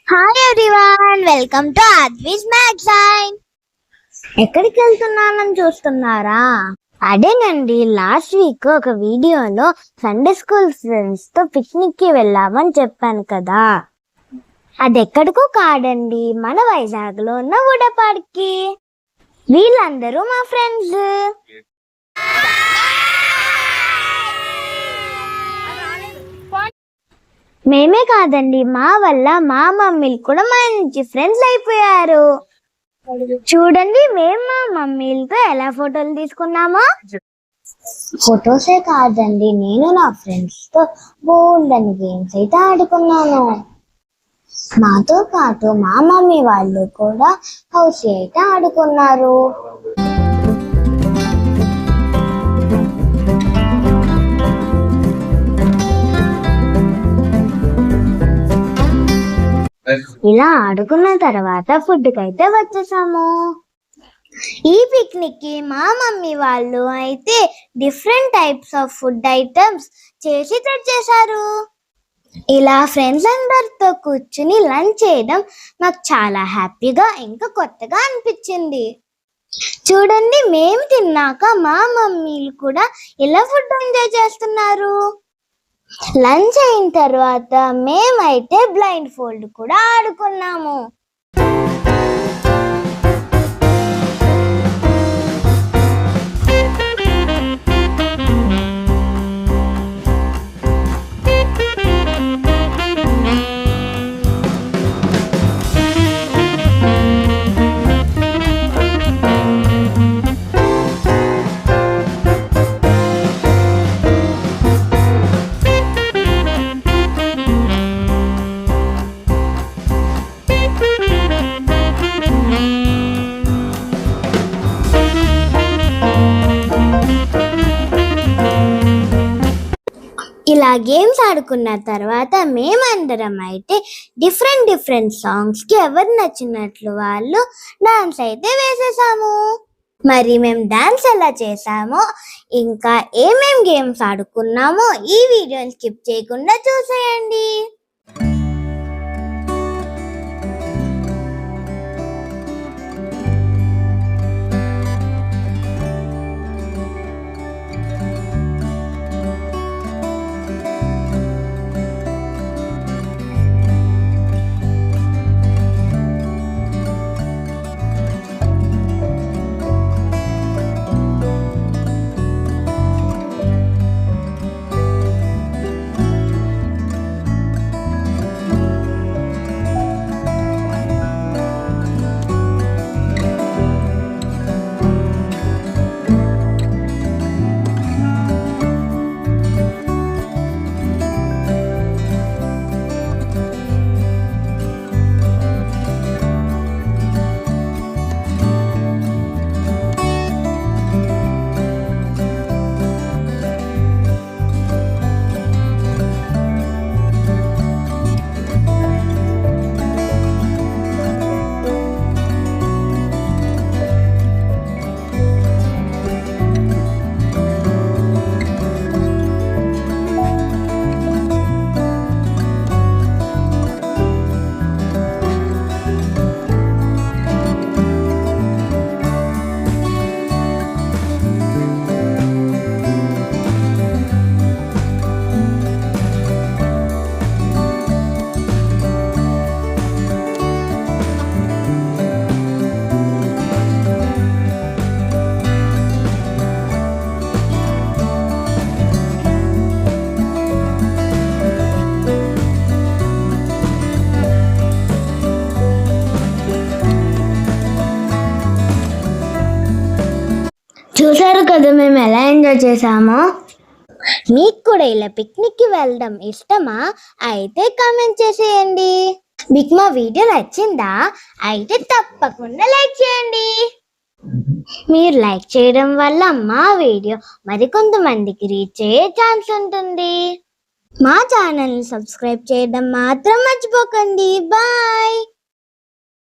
Hi everyone, welcome to Advis magazine. ఎక్కడికి వెళ్తున్నానని చూస్తున్నారా? అదేనండి, లాస్ట్ వీక్ ఒక వీడియోలో సండే స్కూల్ ఫ్రెండ్స్ తో పిక్నిక్ కి వెళ్ళామని చెప్పాను కదా. అది ఎక్కడికో కాదండి, మన వైజాగ్ లో ఉన్న వుడపార్క్ కి. వీళ్ళందరూ మా ఫ్రెండ్స్. మేమే కాదండి, మా వల్ల మా మమ్మీలు కూడా మంచి ఫ్రెండ్స్ అయిపోయారు. చూడండి, మేము మా మమ్మీలతో ఎలా ఫోటోలు తీసుకున్నామో. ఫొటోసే కాదండి, నేను నా ఫ్రెండ్స్ తో బోల్డని గేమ్స్ అయితే ఆడుకున్నాను. మాతో పాటు మా మమ్మీ వాళ్ళు కూడా హౌస్ అయితే ఆడుకున్నారు. ఇలా ఆడుకున్న తర్వాత ఫుడ్ కైతే వచ్చేసాము. ఈ పిక్నిక్ కి మా మమ్మీ వాళ్ళు అయితే different types of food items చేసి తెచ్చేశారు. ఇలా ఫ్రెండ్స్ అందరితో కూర్చుని లంచ్ చేయడం నాకు చాలా హ్యాపీగా ఇంకా కొత్తగా అనిపించింది. చూడండి, మేము తిన్నాక మా మమ్మీలు కూడా ఇలా ఫుడ్ ఎంజాయ్ చేస్తున్నారు. లంచ్ అయిన తర్వాత మేమైతే బ్లైండ్ ఫోల్డ్ కూడా ఆడుకున్నాము. ఇలా గేమ్స్ ఆడుకున్న తర్వాత మేమందరం అయితే డిఫరెంట్ సాంగ్స్ కి ఎవరు నచ్చినట్లు వాళ్ళు డాన్స్ అయితే వేసేసాము. మరి మేము డాన్స్ ఎలా చేసామో ఇంకా ఏమేం గేమ్స్ ఆడుకున్నామో ఈ వీడియోని స్కిప్ చేయకుండా చూసేయండి. చూసారు కదా మేము ఎలా ఎంజాయ్ చేసామో. మీకు కూడా ఇలా పిక్నిక్ కి వెళ్ళడం ఇష్టమా? అయితే కామెంట్ చేసేయండి. మీకు మా వీడియో నచ్చిందా? అయితే తప్పకుండా లైక్ చేయండి. మీరు లైక్ చేయడం వల్ల మా వీడియో మరికొంతమందికి రీచ్ అయ్యే ఛాన్స్ ఉంటుంది. మా ఛానల్ని సబ్స్క్రైబ్ చేయడం మాత్రం మర్చిపోకండి. బాయ్.